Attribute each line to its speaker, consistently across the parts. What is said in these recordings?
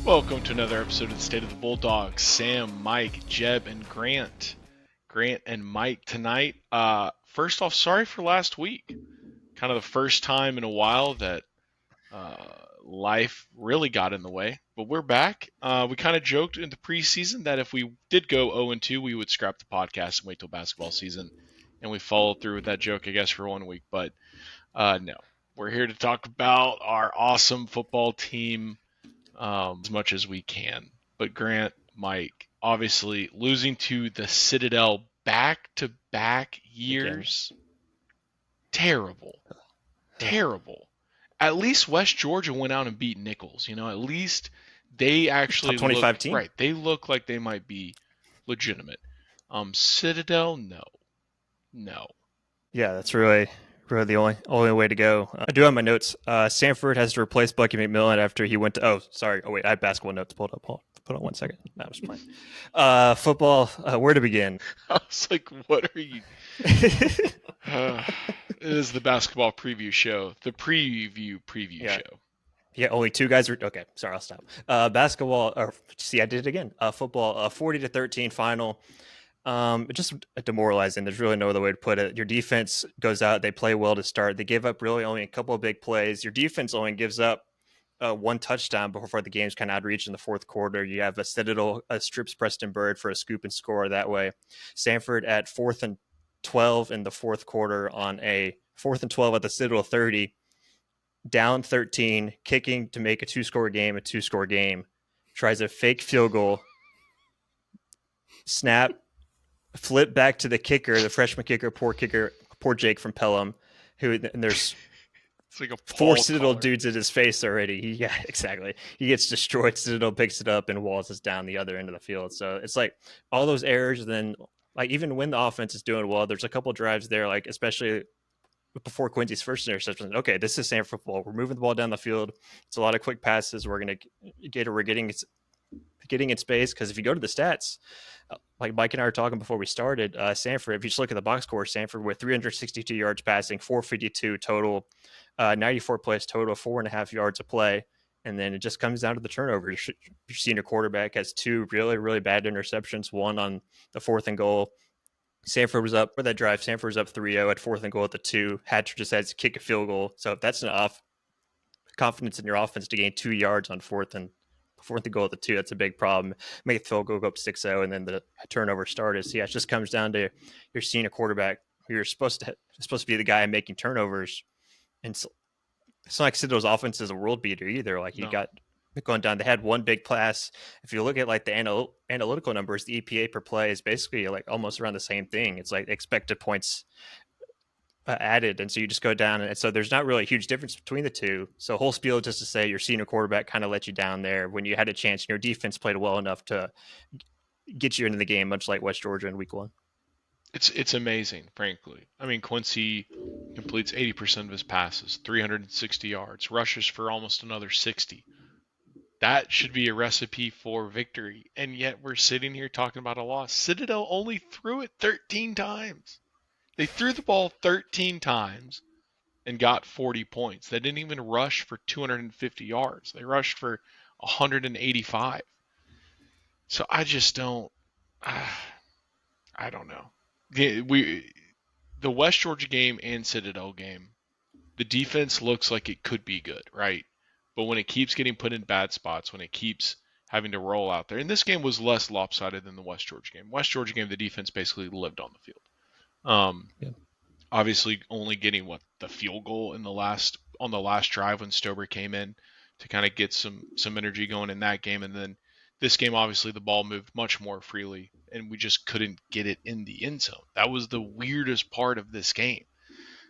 Speaker 1: Welcome to another episode of the State of the Bulldogs. Sam, Mike, Jeb, and Grant. Grant and Mike tonight. First off, sorry for last week. Kind of the first time in a while that life really got in the way, but we're back. We kind of joked in the preseason that if we did go 0-2, we would scrap the podcast and wait till basketball season, and we followed through with that joke, I guess, for 1 week. But no, we're here to talk about our awesome football team as much as we can. But Grant, Mike, obviously losing to the Citadel back-to-back years, terrible. At least West Georgia went out and beat Nichols. At least they actually
Speaker 2: Top 25
Speaker 1: look
Speaker 2: team.
Speaker 1: right. They look like they might be legitimate. Citadel, no.
Speaker 2: Yeah, that's really the only way to go. I do have my notes. Samford has to replace Bucky McMillan after he went to. Oh, wait, I have basketball notes pulled up. Hold on 1 second. That was playing. Football. Where to begin?
Speaker 1: I was like, what are you? It is the basketball preview show. The preview show.
Speaker 2: Yeah, only two guys are okay. Sorry, I'll stop. Basketball. I did it again. Football. 40-13 final. Just demoralizing. There's really no other way to put it. Your defense goes out. They play well to start. They give up really only a couple of big plays. Your defense only gives up one touchdown before the game's kind of out of reach in the fourth quarter. You have a Citadel strips Preston Bird for a scoop and score that way. Samford at 4th and 12 in the fourth quarter on a 4th and 12 at the Citadel 30, down 13, kicking to make a two-score game, tries a fake field goal, snap, flip back to the kicker, the freshman kicker, poor Jake from Pelham, and there's
Speaker 1: it's like a
Speaker 2: 4 Citadel dudes in his face already. Yeah, exactly. He gets destroyed. Citadel picks it up and walls us down the other end of the field. So it's like all those errors. And then, like, even when the offense is doing well, there's a couple drives there, like especially before Quincy's first interception. Okay, this is Samford football. We're moving the ball down the field. It's a lot of quick passes. We're getting in space, because if you go to the stats, like Mike and I were talking before we started, Samford, if you just look at the box score, Samford with 362 yards passing, 452 total, 94 plays total, 4.5 yards a play. And then it just comes down to the turnovers. Your senior quarterback has 2 really, really bad interceptions, one on the 4th and goal. Samford was up for that drive. Samford was up 3-0 at 4th and goal at the 2. Hatcher just has to kick a field goal. So if that's enough confidence in your offense to gain 2 yards on 4th and goal at the 2, that's a big problem. Make the field goal go up 6-0, and then the turnover started. So yeah, it just comes down to your senior quarterback, who you're supposed to be the guy making turnovers. And it's not like Citadel's offense is a world beater either. Like, you got going down. They had one big pass. If you look at like the analytical numbers, the EPA per play is basically like almost around the same thing. It's like expected points added, and so you just go down, and so there's not really a huge difference between the two. So whole spiel just to say your senior quarterback kind of let you down there when you had a chance, and your defense played well enough to get you into the game, much like West Georgia in week 1.
Speaker 1: It's amazing, frankly. I mean, Quincy completes 80% of his passes, 360 yards, rushes for almost another 60. That should be a recipe for victory, and yet we're sitting here talking about a loss. Citadel only threw it 13 times. They threw the ball 13 times and got 40 points. They didn't even rush for 250 yards. They rushed for 185. So I just don't. I don't know. The West Georgia game and Citadel game, the defense looks like it could be good, right? But when it keeps getting put in bad spots, when it keeps having to roll out there, and this game was less lopsided than the West Georgia game. West Georgia game, the defense basically lived on the field. Obviously only getting the field goal on the last drive when Stober came in to kind of get some energy going in that game. And then this game, obviously the ball moved much more freely and we just couldn't get it in the end zone. That was the weirdest part of this game.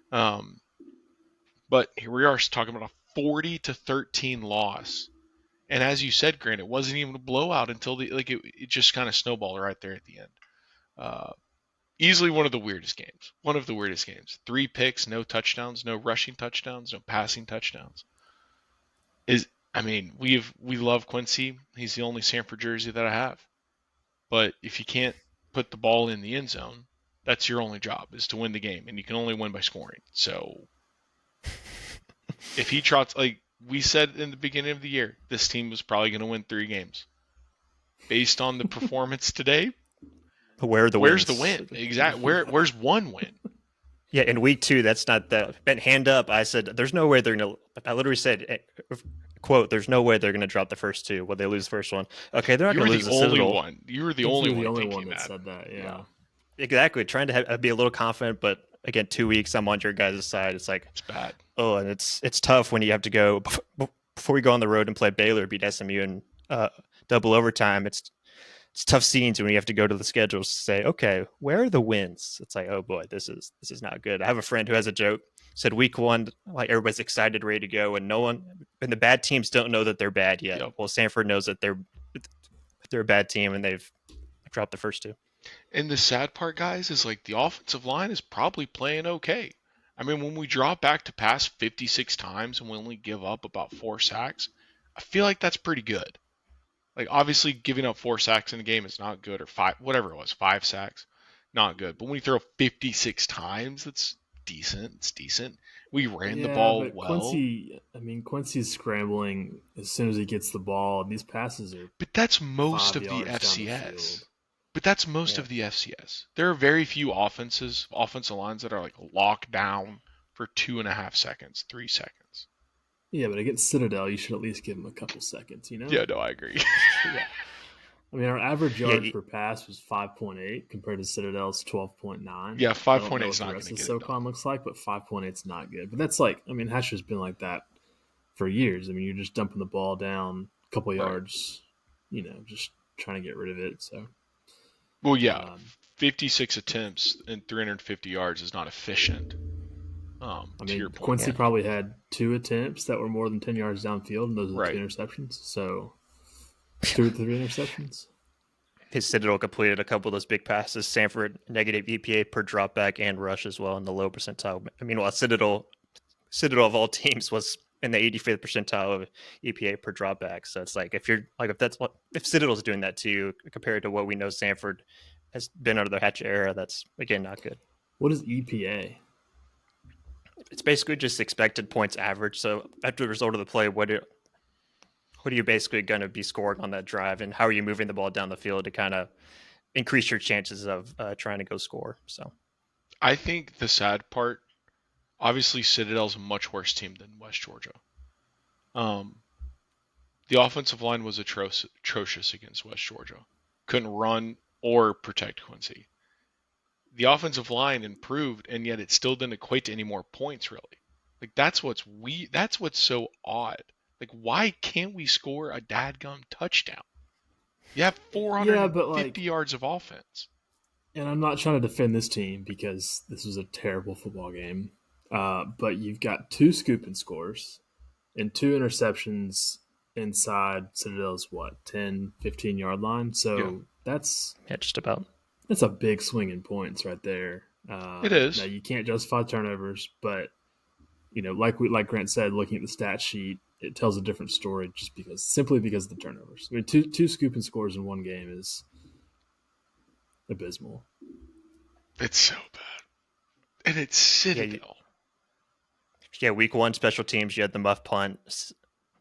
Speaker 1: But here we are talking about a 40-13 loss. And as you said, Grant, it wasn't even a blowout until it just kind of snowballed right there at the end. Easily one of the weirdest games. 3 picks, no touchdowns, no rushing touchdowns, no passing touchdowns. We love Quincy. He's the only Samford jersey that I have. But if you can't put the ball in the end zone, that's your only job, is to win the game, and you can only win by scoring. So if he trots, like, We said in the beginning of the year this team was probably going to win 3 games. Based on the performance today,
Speaker 2: Where are the
Speaker 1: where's the
Speaker 2: wins?
Speaker 1: win? Exactly. Where's one win?
Speaker 2: Yeah, in week 2, that's not the hand up. I said, there's no way they're gonna. I literally said, quote, "There's no way they're gonna drop the first two. Well, they lose the first one. Okay, they're not
Speaker 1: You
Speaker 2: gonna
Speaker 1: were the
Speaker 2: lose the
Speaker 1: only
Speaker 2: Citadel.
Speaker 1: one. You were
Speaker 3: I
Speaker 1: the
Speaker 3: think
Speaker 1: only
Speaker 3: you were the
Speaker 1: one
Speaker 3: only one
Speaker 1: thinking
Speaker 3: that
Speaker 1: that.
Speaker 3: said that.
Speaker 1: Yeah,
Speaker 3: Yeah.
Speaker 2: Exactly. Trying to be a little confident, but again, 2 weeks, I'm on your guys' side. It's like,
Speaker 1: it's bad.
Speaker 2: oh, and it's tough when you have to go before we go on the road and play Baylor, beat SMU in double overtime. It's tough scenes when you have to go to the schedules to say, okay, where are the wins? It's like, oh boy, this is not good. I have a friend who has a joke. Said week 1, like everybody's excited, ready to go, and the bad teams don't know that they're bad yet.
Speaker 1: Yep.
Speaker 2: Well, Samford knows that they're a bad team, and they've dropped the first two.
Speaker 1: And the sad part, guys, is like the offensive line is probably playing okay. I mean, when we drop back to pass 56 times and we only give up about 4 sacks, I feel like that's pretty good. Like, obviously, giving up 4 sacks in a game is not good, or five, whatever it was, 5 sacks, not good. But when you throw 56 times, that's decent. It's decent. We ran the
Speaker 3: Yeah,
Speaker 1: ball
Speaker 3: but
Speaker 1: well,
Speaker 3: Quincy's scrambling as soon as he gets the ball, and these passes are
Speaker 1: but that's most
Speaker 3: 5
Speaker 1: of the
Speaker 3: yards down the
Speaker 1: FCS.
Speaker 3: field.
Speaker 1: But that's most
Speaker 2: Yeah,
Speaker 1: of the FCS. There are very few offensive lines that are like locked down for 2.5 seconds, 3 seconds.
Speaker 3: Yeah, but against Citadel, you should at least give him a couple seconds, you know?
Speaker 1: Yeah, no, I agree.
Speaker 2: yeah,
Speaker 3: I mean, our average yards
Speaker 2: yeah.
Speaker 3: per pass was 5.8 compared to Citadel's 12.9.
Speaker 1: Yeah,
Speaker 3: I
Speaker 1: five
Speaker 3: don't
Speaker 1: point
Speaker 3: know
Speaker 1: eight
Speaker 3: what
Speaker 1: is
Speaker 3: the
Speaker 1: not going
Speaker 3: rest
Speaker 1: to
Speaker 3: of
Speaker 1: get it
Speaker 3: SoCon
Speaker 1: done.
Speaker 3: looks like, but 5.8 is not good. But that's like, I mean, Hatcher's been like that for years. I mean, you're just dumping the ball down a couple
Speaker 1: Right.
Speaker 3: yards, just trying to get rid of it. So,
Speaker 1: Well, yeah,
Speaker 3: um,
Speaker 1: 56 attempts and 350 yards is not efficient.
Speaker 3: I
Speaker 1: To your
Speaker 3: mean,
Speaker 1: point.
Speaker 3: Quincy
Speaker 2: Yeah.
Speaker 3: probably had 2 attempts that were more than 10 yards downfield, and those are the two
Speaker 1: Right.
Speaker 3: interceptions. So, 2 or 3 interceptions.
Speaker 2: His Citadel completed a couple of those big passes. Samford negative EPA per dropback and rush as well in the low percentile. I mean, while Citadel of all teams was in the 85th percentile of EPA per dropback. So it's like if Citadel's doing that to you compared to what we know Samford has been under the Hatcher era, that's again not good.
Speaker 3: What is EPA?
Speaker 2: It's basically just expected points average. So after the result of the play, what are you basically going to be scoring on that drive, and how are you moving the ball down the field to kind of increase your chances of trying to go score? So
Speaker 1: I think the sad part, obviously, Citadel's a much worse team than West Georgia. Um, the offensive line was atrocious against West Georgia. Couldn't run or protect Quincy. The offensive line improved, and yet it still didn't equate to any more points, really. Like that's what's so odd. Like, why can't we score a dadgum touchdown? You have
Speaker 3: Yeah, but
Speaker 1: 450
Speaker 3: like,
Speaker 1: yards of offense.
Speaker 3: and I'm not trying to defend this team because this was a terrible football game. But you've got 2 scoop and scores and 2 interceptions inside Citadel's 10, 15 yard line.
Speaker 1: Yeah,
Speaker 3: So
Speaker 2: yeah, just about.
Speaker 3: that's a big swing in points right there.
Speaker 1: it
Speaker 3: Now
Speaker 1: is.
Speaker 3: you can't justify turnovers, but like Grant said, looking at the stat sheet, it tells a different story just because of the turnovers. I mean, two scoop and scores in one game is abysmal.
Speaker 1: It's so bad. And it's
Speaker 2: Yeah,
Speaker 1: Citadel.
Speaker 2: week 1 special teams, you had the muff punt.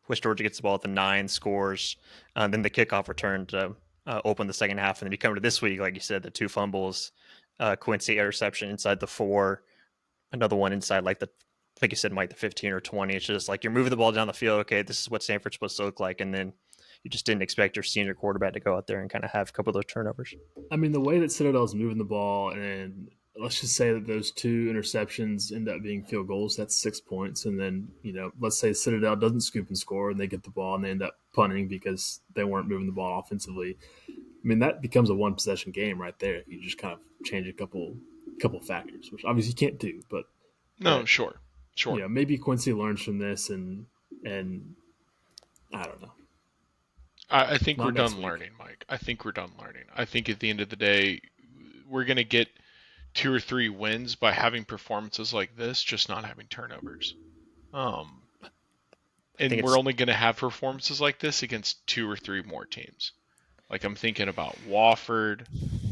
Speaker 2: West Georgia gets the ball at the 9, scores, then the kickoff return to open the second half, and then you come to this week, like you said, the 2 fumbles, Quincy interception inside the 4, another one inside like you said, Mike, the 15 or 20. It's just like you're moving the ball down the field. Okay, this is what Stanford's supposed to look like, and then you just didn't expect your senior quarterback to go out there and kind of have a couple of those turnovers.
Speaker 3: I mean, the way that Citadel's moving the ball, and let's just say that those 2 interceptions end up being field goals, that's 6 points. And then, let's say Citadel doesn't scoop and score and they get the ball and they end up punting because they weren't moving the ball offensively. I mean, that becomes a 1 possession game right there if you just kind of change a couple factors, which obviously you can't do.
Speaker 1: No,
Speaker 3: But
Speaker 1: sure. Sure.
Speaker 3: maybe Quincy learns from this and I don't know.
Speaker 1: I think we're
Speaker 3: Not next
Speaker 1: done
Speaker 3: week.
Speaker 1: learning, Mike. I think we're done learning. I think at the end of the day, we're going to get 2 or 3 wins by having performances like this, just not having turnovers. Um,
Speaker 2: I think
Speaker 1: and
Speaker 2: it's
Speaker 1: we're only going to have performances like this against 2 or 3 more teams. Like I'm thinking about Wofford.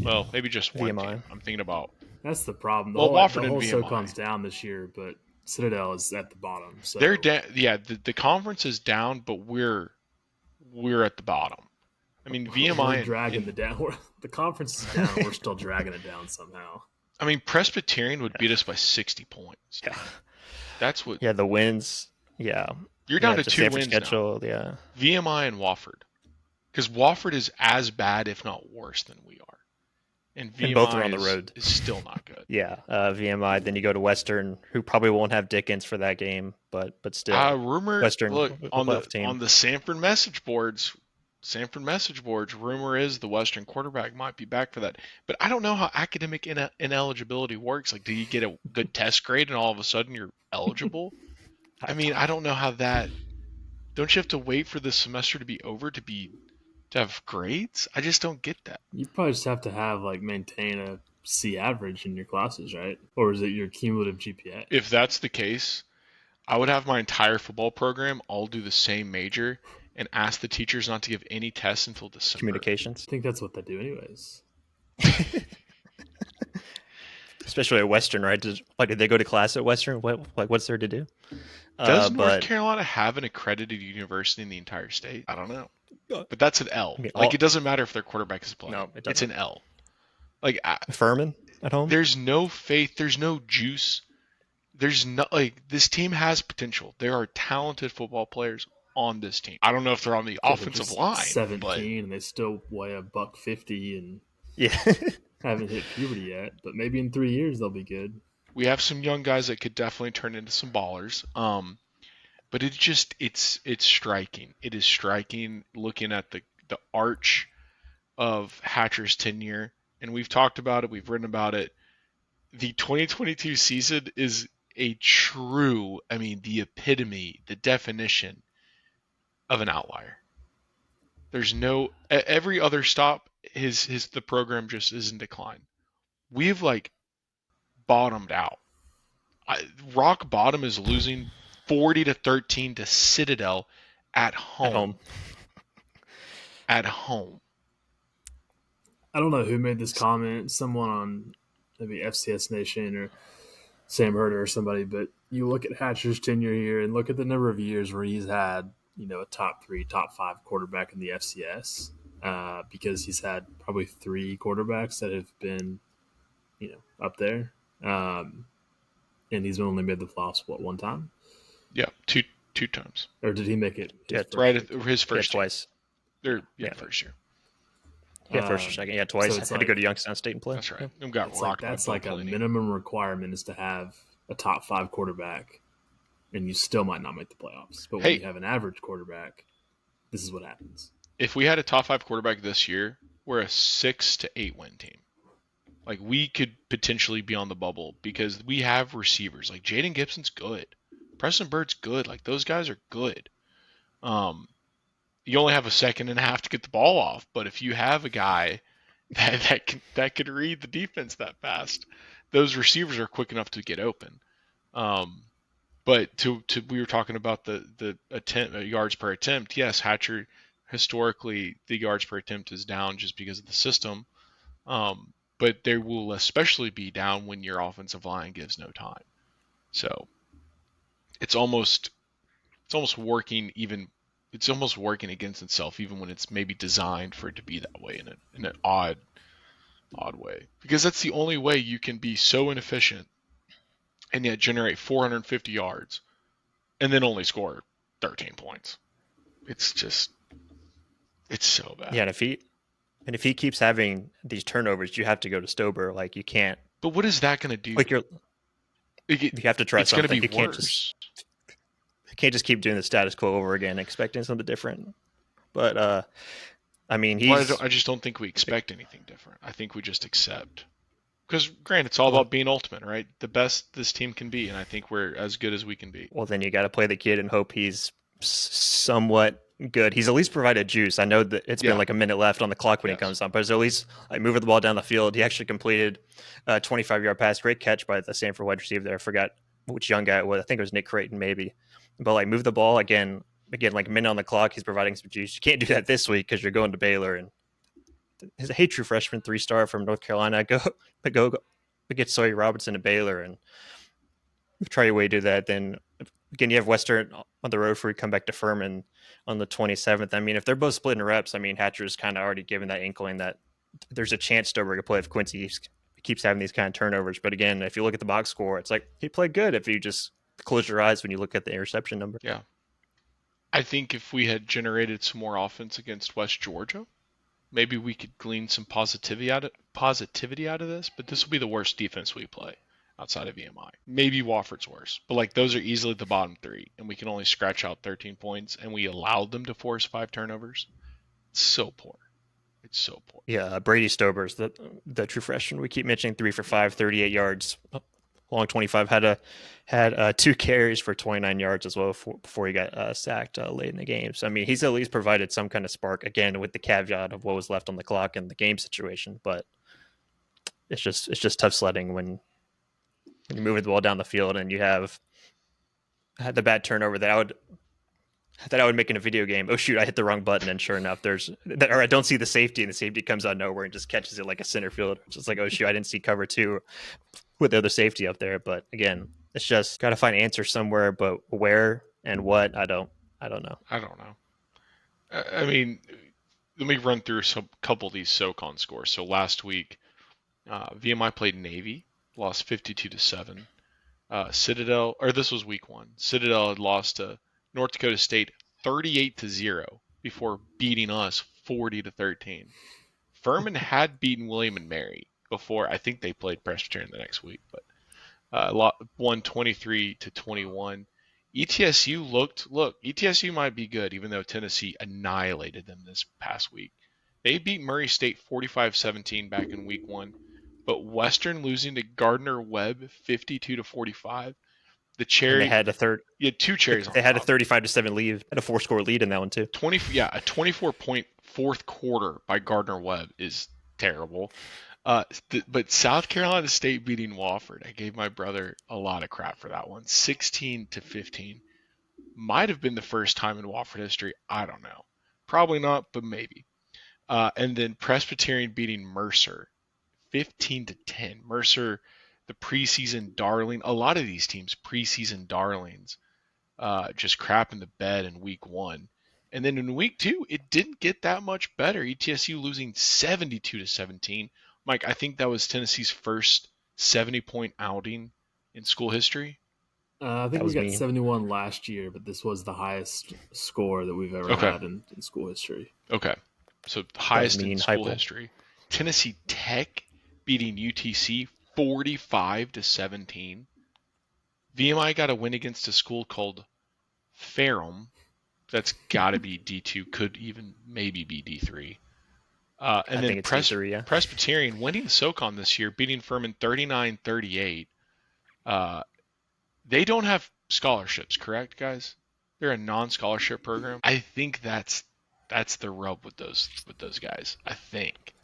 Speaker 1: Well, maybe just one
Speaker 2: VMI.
Speaker 1: team. I'm thinking about
Speaker 3: That's the problem. The
Speaker 1: well,
Speaker 3: whole
Speaker 1: Wofford
Speaker 3: the
Speaker 1: and
Speaker 3: whole
Speaker 1: VMI.
Speaker 3: SoCon's down this year, but Citadel is at the bottom. So
Speaker 1: They're yeah, the conference is down, but we're at the bottom. I mean, VMI
Speaker 3: we're dragging
Speaker 1: and
Speaker 3: the conference is down. We're still dragging it down somehow.
Speaker 1: I mean, Presbyterian would beat us by 60 points.
Speaker 2: Yeah.
Speaker 1: That's what.
Speaker 2: Yeah, the wins. Yeah.
Speaker 1: You're down to
Speaker 2: just
Speaker 1: 2
Speaker 2: Sanford
Speaker 1: wins
Speaker 2: schedule,
Speaker 1: now.
Speaker 2: Yeah.
Speaker 1: VMI and Wofford. Because Wofford is as bad, if not worse, than we are. And VMI
Speaker 2: And both are on the road.
Speaker 1: is still not good.
Speaker 2: Yeah, VMI. Then you go to Western, who probably won't have Dickens for that game, but still.
Speaker 1: Rumor.
Speaker 2: Western
Speaker 1: Look on the
Speaker 2: team.
Speaker 1: Samford message boards. Rumor is the Western quarterback might be back for that. But I don't know how academic ineligibility works. Like, do you get a good test grade and all of a sudden you're eligible? I mean, I don't know how that. Don't you have to wait for the semester to be over to have grades? I just don't get that.
Speaker 3: You probably just have to maintain a C average in your classes, right? Or is it your cumulative GPA?
Speaker 1: If that's the case, I would have my entire football program all do the same major and ask the teachers not to give any tests until December.
Speaker 2: Communications.
Speaker 3: I think that's what they do anyways.
Speaker 2: Especially at Western, right? Did they go to class at Western? What's there to do?
Speaker 1: Does North Carolina have an accredited university in the entire state? I don't know. But that's an L. It doesn't matter if their quarterback is playing.
Speaker 2: No, it doesn't.
Speaker 1: It's an L.
Speaker 2: Furman at home?
Speaker 1: There's no faith. There's no juice. There's no this team has potential. There are talented football players on this team. I don't know if they're on the offensive line.
Speaker 3: 17 and they still weigh $150 and haven't hit puberty yet. But maybe in 3 years they'll be good.
Speaker 1: We have some young guys that could definitely turn into some ballers. But it's striking. It is striking looking at the arch of Hatcher's tenure, and we've talked about it. We've written about it. The 2022 season is the epitome, the definition of an outlier. There's no every other stop. The program just is in decline. We've bottomed out. Rock bottom is losing 40-13 to Citadel at home. At home.
Speaker 3: I don't know who made this comment. Someone on maybe FCS Nation or Sam Herder or somebody. But you look at Hatcher's tenure here and look at the number of years where he's had a top 3, top 5 quarterback in the FCS. Because he's had probably 3 quarterbacks that have been up there. And he's only made the playoffs, one time?
Speaker 1: Yeah, two times.
Speaker 3: Or did he make it?
Speaker 1: His first
Speaker 2: twice.
Speaker 1: First year.
Speaker 2: Yeah, first or second. Yeah, twice.
Speaker 3: So
Speaker 2: had to go to Youngstown State and play.
Speaker 1: That's right. Yeah.
Speaker 3: That's a minimum requirement is to have a top 5 quarterback, and you still might not make the playoffs. But when you have an average quarterback, this is what happens.
Speaker 1: If we had a top 5 quarterback this year, we're a 6 to 8 win team. We could potentially be on the bubble because we have receivers. Jaden Gibson's good. Preston Bird's good. Those guys are good. You only have a second and a half to get the ball off, but if you have a guy that can read the defense that fast, those receivers are quick enough to get open. But we were talking about the attempt yards per attempt. Yes, Hatcher historically the yards per attempt is down just because of the system. But there will especially be down when your offensive line gives no time. So it's almost working against itself, even when it's maybe designed for it to be that way in an odd way. Because that's the only way you can be so inefficient and yet generate 450 yards and then only score 13 points. It's so bad.
Speaker 2: Yeah, and if he keeps having these turnovers, you have to go to Stober. You can't.
Speaker 1: But what is that going to do?
Speaker 2: You have to try
Speaker 1: it's
Speaker 2: something.
Speaker 1: It's going to be worse.
Speaker 2: You can't just keep doing the status quo over again, expecting something different. But
Speaker 1: I just don't think we expect anything different. I think we just accept. Because, granted, it's all about being ultimate, right? The best this team can be, and I think we're as good as we can be.
Speaker 2: Well, then you got to play the kid and hope he's somewhat good. He's at least provided juice. I know that it's been a minute left on the clock when he comes on, but he's at least moving the ball down the field. He actually completed a 25-yard pass. Great catch by the Samford wide receiver there. I forgot which young guy it was. I think it was Nick Creighton, maybe. But move the ball again, a minute on the clock. He's providing some juice. You can't do that this week because you're going to Baylor, and he's a true freshman 3-star from North Carolina. Go get Sawyer Robertson to Baylor, and try your way to that. Then again, you have Western on the road for you come back to Furman on the 27th. I mean, if they're both splitting reps, I mean, Hatcher's kind of already given that inkling that there's a chance Stober could play if Quincy keeps having these kind of turnovers. But again, if you look at the box score, it's like he played good if you just close your eyes when you look at the interception number.
Speaker 1: Yeah. I think if we had generated some more offense against West Georgia, maybe we could glean some positivity out of this, but this will be the worst defense we play outside of VMI. Maybe Wofford's worse, but like those are easily the bottom three, and we can only scratch out 13 points, and we allowed them to force 5 turnovers. It's so poor. It's so poor.
Speaker 2: Yeah, Brady Stober's the true freshman. We keep mentioning 3 for 5, 38 yards, long 25. Had 2 carries for 29 yards as well before he got sacked late in the game. So I mean, he's at least provided some kind of spark. Again, with the caveat of what was left on the clock in the game situation, but it's just tough sledding when you're moving the ball down the field and you have had the bad turnover that I would make in a video game. Oh shoot, I hit the wrong button, and sure enough, or I don't see the safety, and the safety comes out of nowhere and just catches it like a center fielder. It's just like, oh shoot, I didn't see cover 2 with the other safety up there. But again, it's just got to find answers somewhere, but where and what, I don't know.
Speaker 1: I don't know. I mean, let me run through a couple of these SoCon scores. So last week, VMI played Navy, lost 52-7. Citadel, or this was week 1. Citadel had lost to North Dakota State 38-0 before beating us 40-13. Furman had beaten William and Mary before. I think they played Presbyterian the next week, but won 23-21. ETSU might be good, even though Tennessee annihilated them this past week. They beat Murray State 45-17 back in week 1, but Western losing to Gardner Webb 52-45. The cherry.
Speaker 2: And they had a third.
Speaker 1: You had 2 cherries.
Speaker 2: They had a 35-7 lead, had a 4-score lead in that one too.
Speaker 1: A 24-point fourth quarter by Gardner Webb is terrible. But South Carolina State beating Wofford, I gave my brother a lot of crap for that one. 16-15. Might have been the first time in Wofford history. I don't know. Probably not, but maybe. And then Presbyterian beating Mercer, 15-10. Mercer, the preseason darling. A lot of these teams, preseason darlings, just crap in the bed in week 1. And then in week 2, it didn't get that much better. ETSU losing 72-17. Mike, I think that was Tennessee's first 70-point outing in school history.
Speaker 3: I think we got 71 last year, but this was the highest score that we've ever had in school history.
Speaker 1: Okay. So highest in school history. Tennessee Tech beating UTC 45-17. VMI got a win against a school called Ferrum. That's got to be D2, could even maybe be D3. And then D3, yeah. Presbyterian winning the SoCon this year, beating Furman 39-38. They don't have scholarships, correct, guys? They're a non-scholarship program. I think that's the rub with those guys. I think.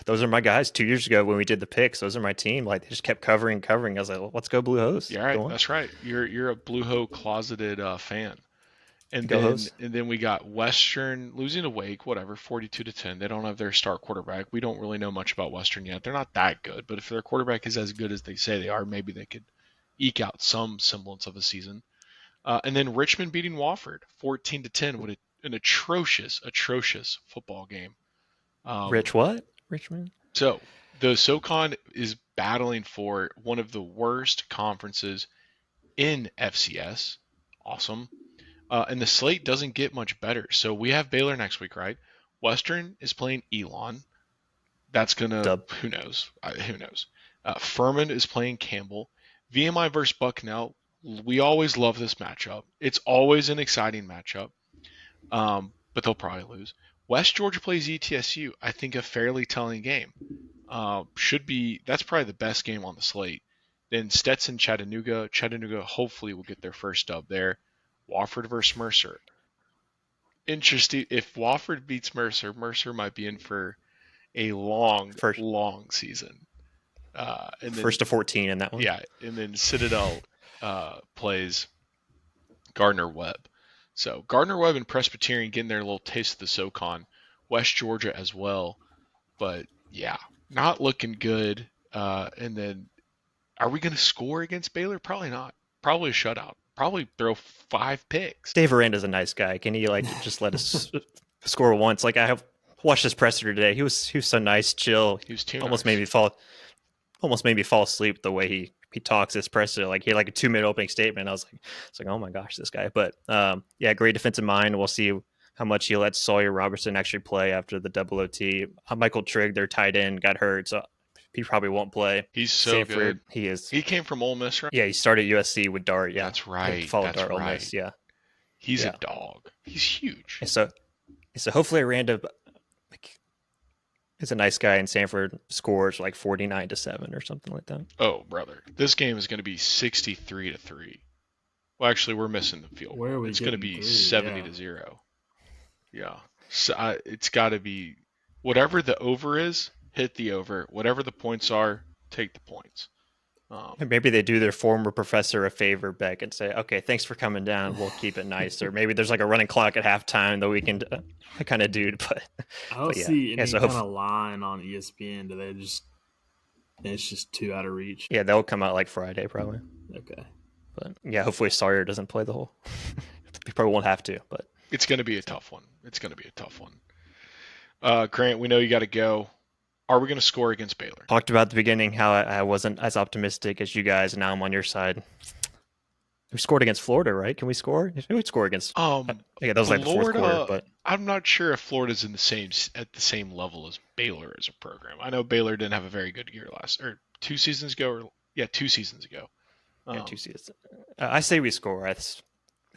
Speaker 2: Those are my guys. 2 years ago when we did the picks, those are my team. Like they just kept covering. I was like, well, let's go Blue Hose.
Speaker 1: Yeah, right. That's right. You're a Blue Hose closeted fan. And then we got Western losing to Wake, whatever, 42-10. They don't have their star quarterback. We don't really know much about Western yet. They're not that good, but if their quarterback is as good as they say they are, maybe they could eke out some semblance of a season. And then Richmond beating Wofford 14-10. What an atrocious football game.
Speaker 2: Richmond?
Speaker 1: So the SoCon is battling for one of the worst conferences in FCS. Awesome. And the slate doesn't get much better. So we have Baylor next week, right? Western is playing Elon. That's going to, who knows? Furman is playing Campbell. VMI versus Bucknell. We always love this matchup. It's always an exciting matchup. But they'll probably lose. West Georgia plays ETSU. I think a fairly telling game. That's probably the best game on the slate. Then Stetson, Chattanooga. Chattanooga hopefully will get their first dub there. Wofford versus Mercer. Interesting. If Wofford beats Mercer, Mercer might be in for a long season. And then,
Speaker 2: first to 14 in that one.
Speaker 1: Yeah, and then Citadel plays Gardner Webb. So Gardner Webb and Presbyterian getting their little taste of the SoCon. West Georgia as well. But yeah, not looking good. And then Are we going to score against Baylor? Probably not. Probably a shutout. Probably throw 5 picks.
Speaker 2: Dave Aranda's a nice guy. Can he just let us score once? I have watched his presser today. He was so nice, chill.
Speaker 1: He was too
Speaker 2: almost
Speaker 1: nice.
Speaker 2: made me fall asleep the way he talks his presser. He had a 2-minute opening statement. I was like, oh my gosh, this guy. But yeah, great defensive mind. We'll see how much he lets Sawyer Robertson actually play after the double OT. Michael Trigg, their tight end, got hurt, so he probably won't play.
Speaker 1: He's so
Speaker 2: Samford,
Speaker 1: good.
Speaker 2: He is.
Speaker 1: He came from Ole Miss, right?
Speaker 2: Yeah, he started at USC with Dart. Yeah,
Speaker 1: That's right.
Speaker 2: Followed
Speaker 1: That's
Speaker 2: Dart, Ole
Speaker 1: right.
Speaker 2: Miss. Yeah,
Speaker 1: He's a dog. He's huge.
Speaker 2: And so hopefully Aranda is a nice guy, and Samford scores 49-7 or something like that.
Speaker 1: Oh, brother, this game is going to be 63-3. Well, actually, we're missing the field.
Speaker 3: Where are we
Speaker 1: It's going to be 70-0. Yeah. So it's got to be whatever the over is, hit the over. Whatever the points are, take the points.
Speaker 2: Maybe they do their former professor a favor, Beck, and say, okay, thanks for coming down. We'll keep it nice. Or maybe there's a running clock at halftime that we can kind of do. But
Speaker 3: I don't see any kind of line on ESPN. Do they just it's just too out of reach?
Speaker 2: Yeah, they'll come out Friday probably.
Speaker 3: Okay.
Speaker 2: But yeah, hopefully Sawyer doesn't play the whole. He probably won't have to, but
Speaker 1: it's going to be a tough one. Grant, we know you got to go. Are we going to score against Baylor?
Speaker 2: Talked about at the beginning how I wasn't as optimistic as you guys, and now I'm on your side. We scored against Florida, right? Can we score? We scored against. Yeah, that was the fourth quarter, but
Speaker 1: I'm not sure if Florida's at the same level as Baylor as a program. I know Baylor didn't have a very good year 2 seasons ago. 2 seasons ago.
Speaker 2: 2 seasons. I say we score.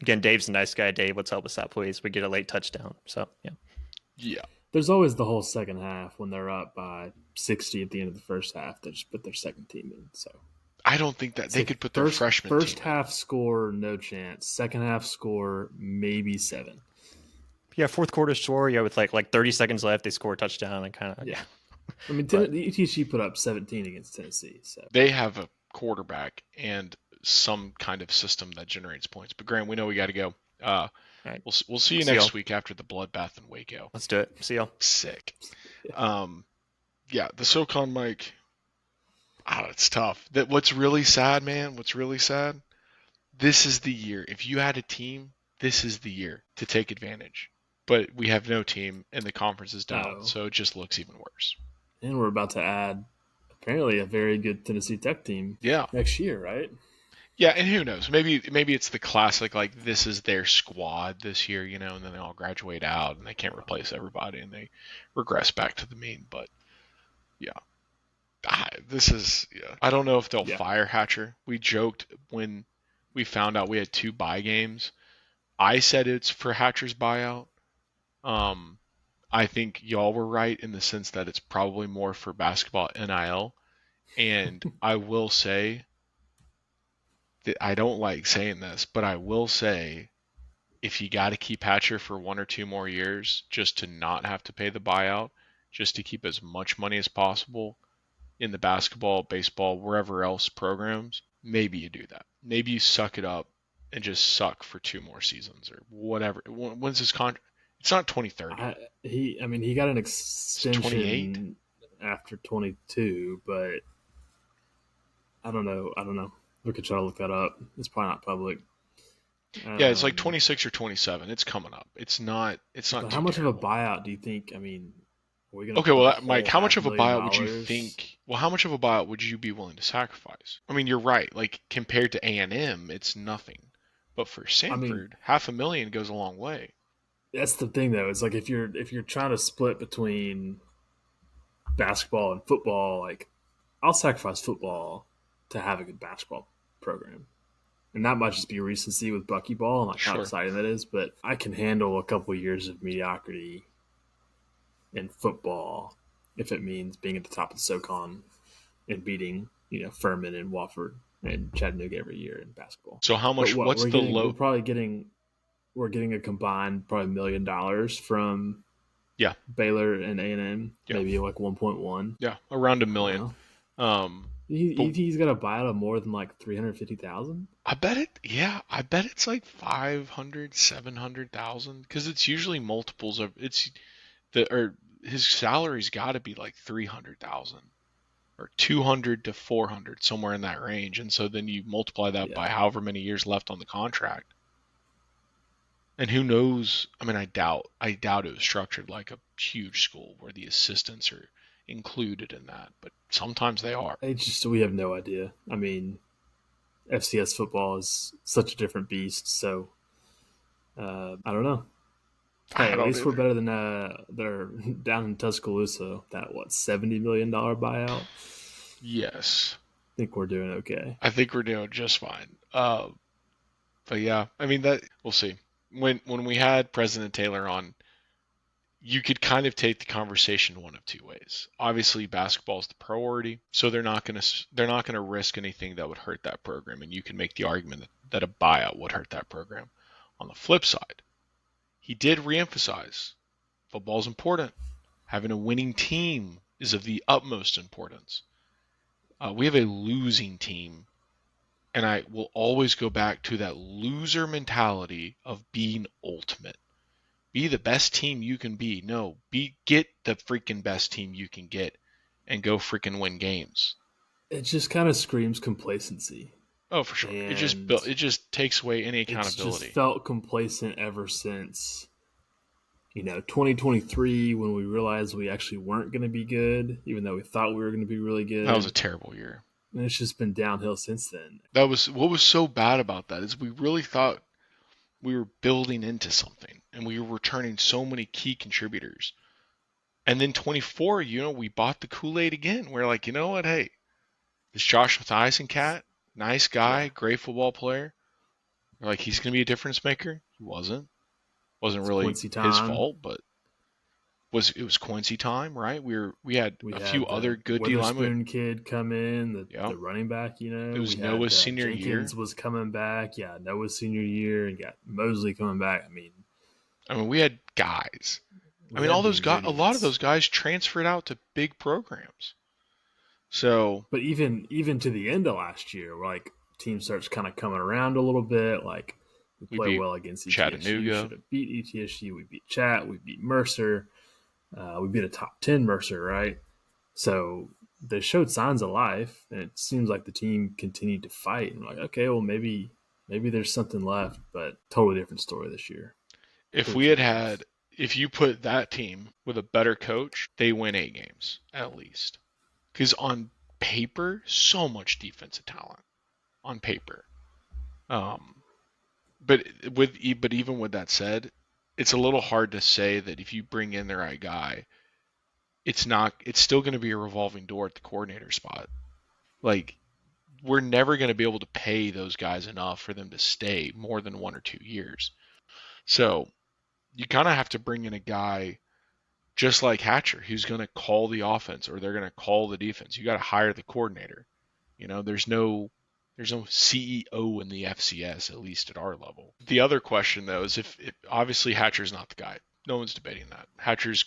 Speaker 2: Again, Dave's a nice guy. Dave, let's help us out, please. We get a late touchdown. So yeah.
Speaker 1: Yeah.
Speaker 3: There's always the whole second half when they're up by 60 at the end of the first half. They just put their second team in. So
Speaker 1: I don't think that they could put their freshman
Speaker 3: first
Speaker 1: team
Speaker 3: half score, no chance. Second half score, maybe 7.
Speaker 2: Yeah, fourth quarter score. Yeah, with 30 seconds left, they score a touchdown and kind of
Speaker 3: yeah. I mean, the ETC put up 17 against Tennessee. So
Speaker 1: they have a quarterback and some kind of system that generates points. But Graham, we know we got to go.
Speaker 2: Right.
Speaker 1: We'll see you next week after the bloodbath in Waco.
Speaker 2: Let's do it. See y'all.
Speaker 1: Sick. Yeah, the SoCon mic. It's tough. What's really sad, man? This is the year. If you had a team, this is the year to take advantage. But we have no team, and the conference is down, so it just looks even worse.
Speaker 3: And we're about to add apparently a very good Tennessee Tech team.
Speaker 1: Yeah.
Speaker 3: Next year, right?
Speaker 1: Yeah, and who knows? Maybe it's the classic this is their squad this year, and then they all graduate out and they can't replace everybody and they regress back to the mean. But yeah, I don't know if they'll fire Hatcher. We joked when we found out we had 2 bye games. I said it's for Hatcher's buyout. I think y'all were right in the sense that it's probably more for basketball NIL. And I will say, I don't like saying this, but I will say if you got to keep Hatcher for 1 or 2 more years just to not have to pay the buyout, just to keep as much money as possible in the basketball, baseball, wherever else programs, maybe you do that. Maybe you suck it up and just suck for 2 more seasons or whatever. When's his contract? It's not 2030.
Speaker 3: He got an extension after 22, but I don't know. We could try to look that up. It's probably not public.
Speaker 1: Yeah, it's 26 or 27. It's coming up. It's not.
Speaker 3: How much of a buyout do you think?
Speaker 1: Mike, how much of a buyout would you think? Well, how much of a buyout would you be willing to sacrifice? I mean, you're right. Compared to A&M, it's nothing. But for Samford, $500,000 goes a long way.
Speaker 3: That's the thing, though. It's if you're trying to split between basketball and football, I'll sacrifice football to have a good basketball program. And that might just be recency with buckyball and how exciting that is, but I can handle a couple of years of mediocrity in football if it means being at the top of the SoCon and beating, Furman and Wofford and Chattanooga every year in basketball.
Speaker 1: So how much? What's the low?
Speaker 3: We're getting a combined probably $1 million from Baylor and A&M, maybe 1.1.
Speaker 1: Yeah, around $1 million.
Speaker 3: He's got a buyout of more than $350,000.
Speaker 1: I bet it. Yeah, I bet it's $500,000, $700,000 because it's usually multiples of his salary's got to be $300,000 or 200 to 400, somewhere in that range. And so then you multiply that by however many years left on the contract. And who knows? I mean, I doubt it was structured like a huge school where the assistants are included in that, but sometimes they are.
Speaker 3: We have no idea. I mean, FCS football is such a different beast, so I don't know. Hey, at least we're better than they're down in Tuscaloosa. That $70 million buyout.
Speaker 1: Yes,
Speaker 3: I think we're doing okay.
Speaker 1: I think we're doing just fine. But yeah, I mean that we'll see. When we had President Taylor on, you could kind of take the conversation one of two ways. Obviously, basketball is the priority, so they're not gonna risk anything that would hurt that program, and you can make the argument that a buyout would hurt that program. On the flip side, he did reemphasize football's important. Having a winning team is of the utmost importance. We have a losing team, and I will always go back to that loser mentality of being ultimate. Be the best team you can be. No, get the freaking best team you can get and go freaking win games.
Speaker 3: It just kind of screams complacency.
Speaker 1: Oh, for sure.
Speaker 3: And
Speaker 1: it just takes away any accountability.
Speaker 3: It's just felt complacent ever since 2023, when we realized we actually weren't going to be good, even though we thought we were going to be really good.
Speaker 1: That was a terrible year.
Speaker 3: And it's just been downhill since then.
Speaker 1: That was what was so bad about that is we really thought we were building into something, and we were returning so many key contributors. And then 24, we bought the Kool-Aid again. We're like, you know what? Hey, this Josh Eisencat, nice guy, great football player. We're like, he's going to be a difference maker. He wasn't. Wasn't really his fault, but it was Quincy time, right? We had a few other good D linemen.
Speaker 3: Kid come in, the running back. It
Speaker 1: was Noah's senior year.
Speaker 3: Jenkins was coming back. Yeah, Noah's senior year, and got Mosley coming back. I mean,
Speaker 1: we had guys. All those guys. A lot of those guys transferred out to big programs. So,
Speaker 3: but even to the end of last year, like team starts kind of coming around a little bit. Like we play well against ETSU.
Speaker 1: Chattanooga.
Speaker 3: Should have beat ETSU. We beat Chat. We beat Mercer. We beat a top 10 Mercer, right? So they showed signs of life, and it seems like the team continued to fight. And like, okay, well, maybe there's something left, but totally different story this year.
Speaker 1: If you put that team with a better coach, they win 8 games at least. Because on paper, so much defensive talent on paper. But even with that said, it's a little hard to say that if you bring in the right guy, it's still going to be a revolving door at the coordinator spot. Like, we're never going to be able to pay those guys enough for them to stay more than 1 or 2 years. So you kind of have to bring in a guy just like Hatcher, who's going to call the offense, or they're going to call the defense. You got to hire the coordinator. There's no CEO in the FCS, at least at our level. The other question, though, is if obviously Hatcher's not the guy. No one's debating that. Hatcher's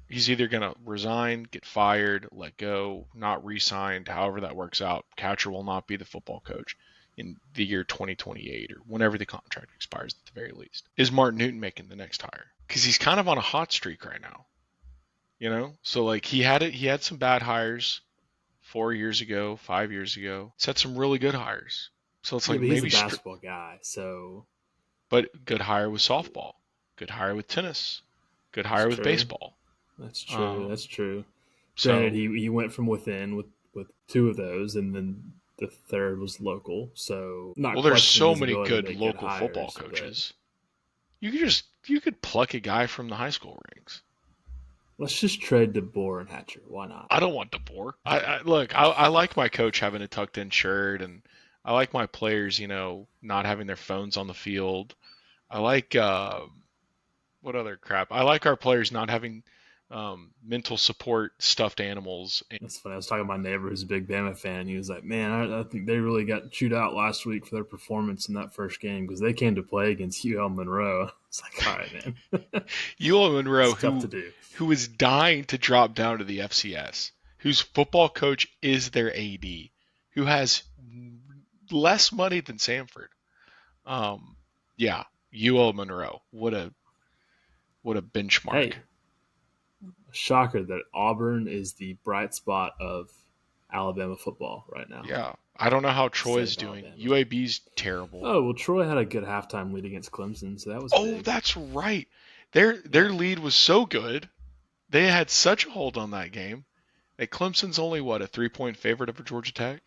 Speaker 1: he's either going to resign, get fired, let go, not re-signed, however that works out. Hatcher will not be the football coach in the year 2028 or whenever the contract expires at the very least. Is Martin Newton making the next hire? Because he's kind of on a hot streak right now. So like he had some bad hires 4 years ago, 5 years ago. He's had some really good hires. So it's like maybe
Speaker 3: he's a basketball guy. So,
Speaker 1: but good hire with softball, good hire with tennis, good hire with baseball.
Speaker 3: That's true. That's true. Granted, he went from within with 2 of those, and then the third was local. So
Speaker 1: there's so many good local football coaches. You could pluck a guy from the high school ranks.
Speaker 3: Let's just trade DeBoer and Hatcher. Why not?
Speaker 1: I don't want DeBoer. I like my coach having a tucked in shirt, and I like my players, not having their phones on the field. I like what other crap? I like our players not having mental support stuffed animals.
Speaker 3: That's funny. I was talking to my neighbor who's a big Bama fan. He was like, man, I think they really got chewed out last week for their performance in that first game because they came to play against UL Monroe. It's like, all right, man.
Speaker 1: UL Monroe,
Speaker 3: tough to do.
Speaker 1: Who is dying to drop down to the FCS, whose football coach is their AD, who has less money than Samford. UL Monroe. What a benchmark.
Speaker 3: Hey, shocker that Auburn is the bright spot of Alabama football right now.
Speaker 1: Yeah. I don't know how
Speaker 3: State
Speaker 1: Troy's
Speaker 3: of
Speaker 1: doing.
Speaker 3: Alabama.
Speaker 1: UAB's terrible.
Speaker 3: Oh well, Troy had a good halftime lead against Clemson, so that was
Speaker 1: Oh,
Speaker 3: big.
Speaker 1: that's right. Their lead was so good. They had such a hold on that game. That Clemson's only what, a 3-point favorite over Georgia Tech?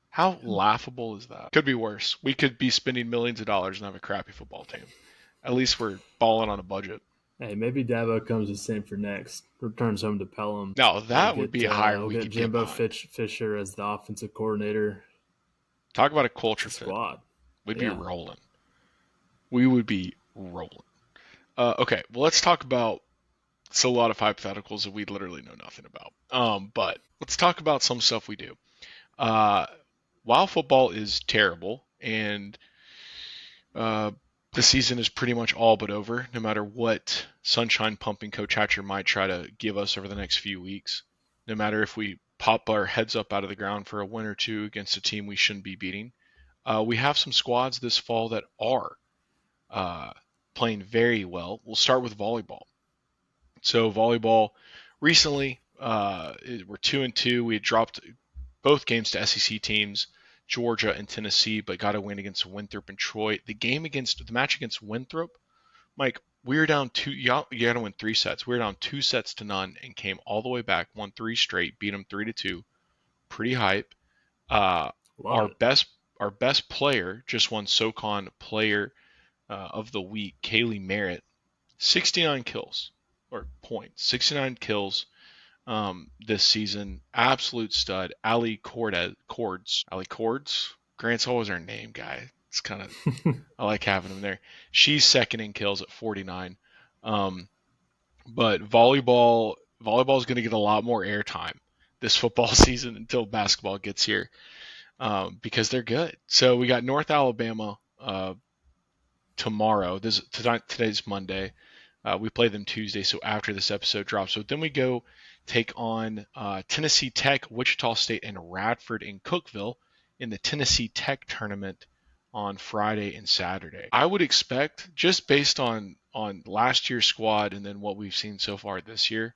Speaker 1: How laughable is that? Could be worse. We could be spending millions of dollars and have a crappy football team. At least we're balling on a budget.
Speaker 3: Hey, maybe Dabo comes to Samford next. Returns home to Pelham.
Speaker 1: No, that would be a hire
Speaker 3: We'll
Speaker 1: we
Speaker 3: get
Speaker 1: could get
Speaker 3: Jimbo
Speaker 1: behind.
Speaker 3: Fisher as the offensive coordinator.
Speaker 1: Talk about a
Speaker 3: It's
Speaker 1: culture
Speaker 3: a
Speaker 1: fit.
Speaker 3: squad.
Speaker 1: We'd be
Speaker 3: Yeah.
Speaker 1: rolling. We would be rolling. Okay, well, let's talk about. It's a lot of hypotheticals that we literally know nothing about. But let's talk about some stuff we do. While football is terrible and the season is pretty much all but over, no matter what sunshine pumping Coach Hatcher might try to give us over the next few weeks, no matter if we pop our heads up out of the ground for a win or two against a team we shouldn't be beating, we have some squads this fall that are playing very well. We'll start with volleyball. So volleyball recently, we're 2-2. We had dropped both games to SEC teams, Georgia and Tennessee, but got a win against Winthrop and Troy. The match against Winthrop, Mike, we were down two. You got to win 3 sets. We were down 2-0 and came all the way back, won 3 straight, beat them 3-2. Pretty hype. Our best player just won SoCon Player of the Week, Kaylee Merritt, 69 kills or points, 69 kills this season. Absolute stud. Allie Cords. Grant's always our name guy. It's kind of I like having him there. She's second in kills at 49. But volleyball is going to get a lot more airtime this football season until basketball gets here, because they're good. So we got North Alabama tomorrow. Today's Monday. We play them Tuesday, so after this episode drops. So then we go take on Tennessee Tech, Wichita State, and Radford in Cookeville in the Tennessee Tech tournament on Friday and Saturday. I would expect, just based on last year's squad and then what we've seen so far this year,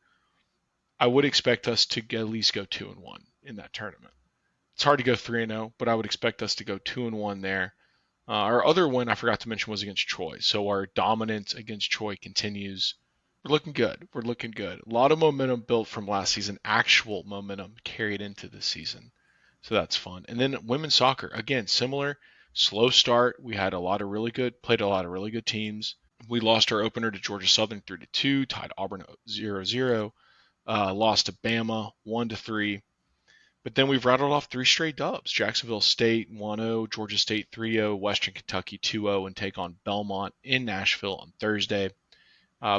Speaker 1: I would expect us to at least go 2-1 in that tournament. It's hard to go 3-0, but I would expect us to go 2-1 there. Our other win I forgot to mention was against Troy. So our dominance against Troy continues. We're looking good. A lot of momentum built from last season, actual momentum carried into this season. So that's fun. And then women's soccer, again, similar, slow start. We had played a lot of really good teams. We lost our opener to Georgia Southern 3-2, tied Auburn 0-0, lost to Bama 1-3. But then we've rattled off 3 straight dubs. Jacksonville State 1-0, Georgia State 3-0, Western Kentucky 2-0, and take on Belmont in Nashville on Thursday,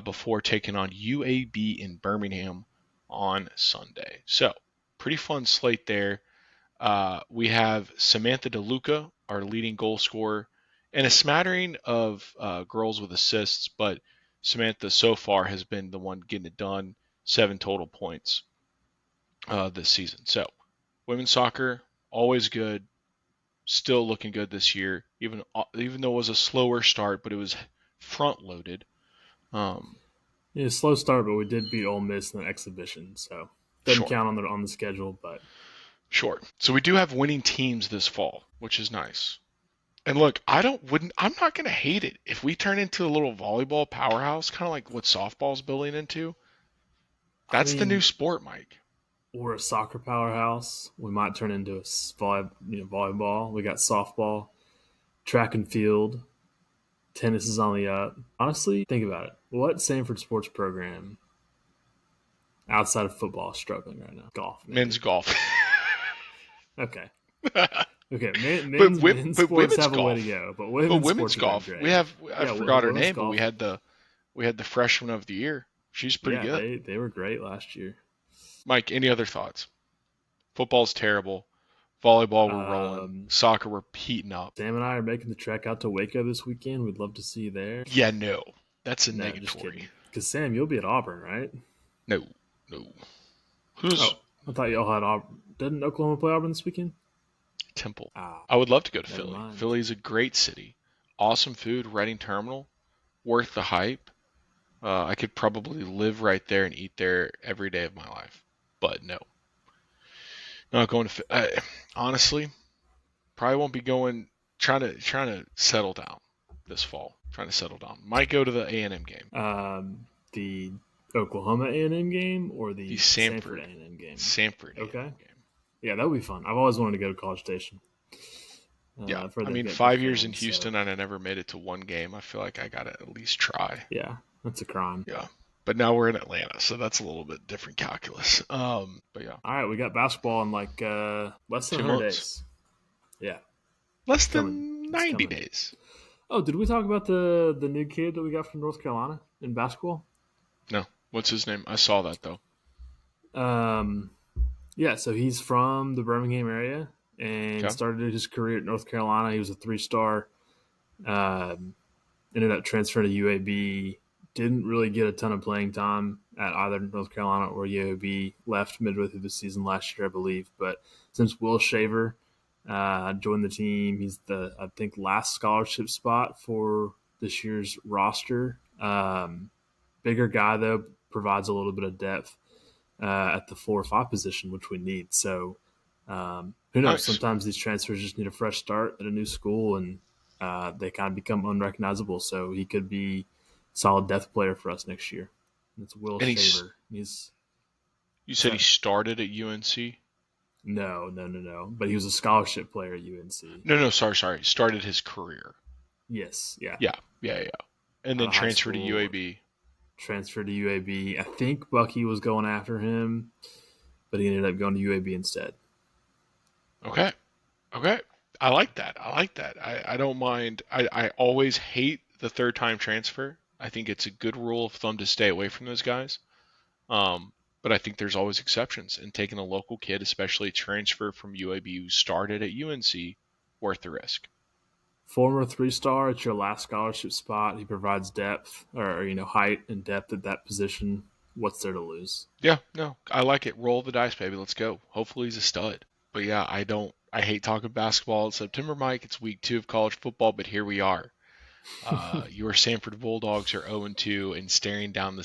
Speaker 1: before taking on UAB in Birmingham on Sunday. So, pretty fun slate there. We have Samantha DeLuca, our leading goal scorer, and a smattering of girls with assists, but Samantha so far has been the one getting it done, 7 total points this season. So, women's soccer, always good, still looking good this year, even though it was a slower start, but it was front-loaded.
Speaker 3: Yeah, slow start, but we did beat Ole Miss in an exhibition, so doesn't
Speaker 1: Sure.
Speaker 3: count on the schedule, but
Speaker 1: Sure. So we do have winning teams this fall, which is nice. And look, I'm not gonna hate it if we turn into a little volleyball powerhouse, kind of like what softball's building into. That's the new sport, Mike.
Speaker 3: We're a soccer powerhouse. We might turn into a volleyball. We got softball, track and field, tennis is on the up. Honestly, think about it. What Samford sports program outside of football is struggling right now? Golf. Maybe.
Speaker 1: Men's golf.
Speaker 3: Okay. Okay. Men's sports have a way to go, but women's
Speaker 1: golf.
Speaker 3: Great.
Speaker 1: I forgot her name,
Speaker 3: golf.
Speaker 1: but we had the freshman of the year. She's pretty good.
Speaker 3: They were great last year.
Speaker 1: Mike, any other thoughts? Football's terrible. Volleyball, we're rolling. Soccer, we're heating up.
Speaker 3: Sam and I are making the trek out to Waco this weekend. We'd love to see you there.
Speaker 1: Yeah, no. That's a negatory.
Speaker 3: Because, Sam, you'll be at Auburn, right?
Speaker 1: No.
Speaker 3: I thought y'all had Auburn. Didn't Oklahoma play Auburn this weekend?
Speaker 1: Temple. I would love to go to Philly.
Speaker 3: Mind.
Speaker 1: Philly's a great city. Awesome food, Reading Terminal. Worth the hype. I could probably live right there and eat there every day of my life. But no, not going to. Honestly, probably won't be going. Trying to settle down this fall. Trying to settle down. Might go to the A&M game.
Speaker 3: The Oklahoma A&M game or
Speaker 1: The
Speaker 3: the Samford
Speaker 1: Samford
Speaker 3: A&M game?
Speaker 1: Samford
Speaker 3: Okay.
Speaker 1: A&M game.
Speaker 3: Yeah, that would be fun. I've always wanted to go to College Station.
Speaker 1: Yeah,
Speaker 3: I've heard
Speaker 1: I
Speaker 3: they've
Speaker 1: mean,
Speaker 3: got good
Speaker 1: 5 years in
Speaker 3: fans, so
Speaker 1: Houston and I never made it to one game. I feel like I gotta at least try.
Speaker 3: yeah, that's a crime.
Speaker 1: Yeah, but now we're in Atlanta, so that's a little bit different calculus. But yeah,
Speaker 3: All right, we got basketball in like less than
Speaker 1: 2
Speaker 3: 100
Speaker 1: months,
Speaker 3: days. Yeah,
Speaker 1: less
Speaker 3: it's coming.
Speaker 1: than
Speaker 3: It's
Speaker 1: 90
Speaker 3: coming.
Speaker 1: days.
Speaker 3: Oh, did we talk about the new kid that we got from North Carolina in basketball?
Speaker 1: No, what's his name? I saw that though.
Speaker 3: Um, yeah, so he's from the Birmingham area and
Speaker 1: Okay,
Speaker 3: started his career at North Carolina. He was a 3-star. Um, Ended up transferring to UAB. Didn't really get a ton of playing time at either North Carolina or UAB. Left midway through the season last year, I believe. But since Will Shaver joined the team, he's the I think last scholarship spot for this year's roster. Bigger guy though, provides a little bit of depth at the 4 or 5 position, which we need. So who knows?
Speaker 1: nice.
Speaker 3: Sometimes these transfers just need a fresh start at a new school, and they kind of become unrecognizable. So he could be a solid depth player for us next year. It's Will
Speaker 1: And
Speaker 3: Shaver. He's
Speaker 1: you
Speaker 3: what's
Speaker 1: said he
Speaker 3: that?
Speaker 1: started at UNC?
Speaker 3: No. But he was a scholarship player at UNC.
Speaker 1: No, sorry. Started his career.
Speaker 3: Yes, yeah.
Speaker 1: Yeah. And
Speaker 3: Out
Speaker 1: then
Speaker 3: of high
Speaker 1: transferred to
Speaker 3: school,
Speaker 1: UAB.
Speaker 3: transferred to UAB. I think Bucky was going after him, but he ended up going to UAB instead.
Speaker 1: Okay. I like that. I don't mind. I always hate the third time transfer. I think it's a good rule of thumb to stay away from those guys. But I think there's always exceptions, and taking a local kid, especially a transfer from UAB who started at UNC, worth the risk.
Speaker 3: Former 3-star at your last scholarship spot. He provides depth or height and depth at that position. What's there to lose?
Speaker 1: Yeah, no, I like it. Roll the dice, baby. Let's go. Hopefully he's a stud. But yeah, I hate talking basketball. It's September, Mike. It's week 2 of college football, but here we are. Your Samford Bulldogs are 0-2 and staring down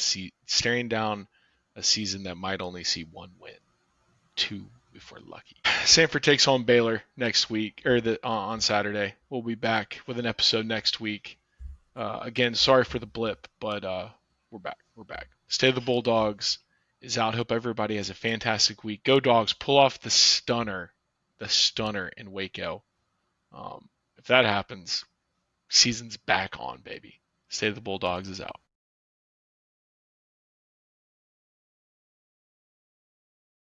Speaker 1: a season that might only see one win, 2 if we're lucky. Samford takes home Baylor next week on Saturday. We'll be back with an episode next week. Again, sorry for the blip, but we're back. Stay the Bulldogs is out. Hope everybody has a fantastic week. Go Dogs! Pull off the stunner in Waco. If that happens, season's back on, baby. Stay the Bulldogs is out.